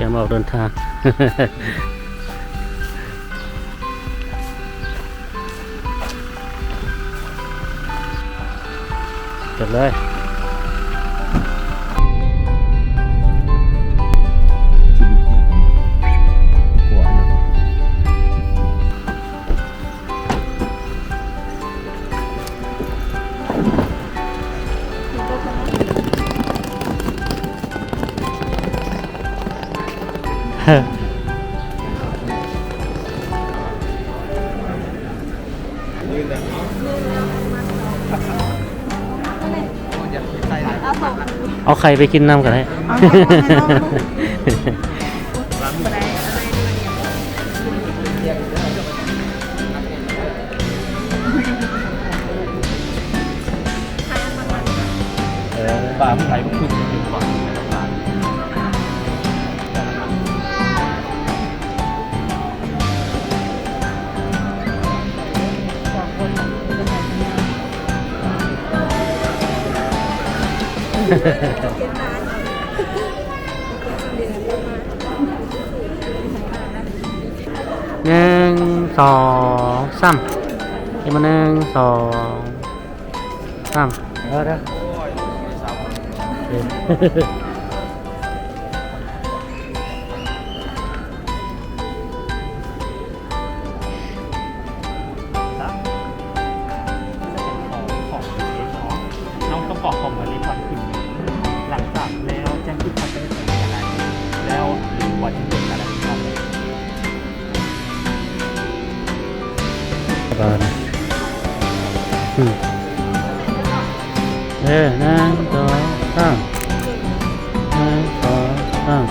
มออกเดินทาง จบเลยชีวิตเนี่ยกลัวเนาะ เอาไข่ไปกินน้ำกันให้ บ้าผู้ไทยก็คือจะเป็นกว่าหนึ่งสองสามอีกมาหนึ่งสองสามเด้อน้องต้องบอกคอมมารีพอร์ตขึ้นหลังจากแล้วแจ้งที่พักได้เป็นอะไรแล้วหรือวันที่เป็นอะไรครับ ก่อนหนึ่งสองสามหนึ่งสองสาม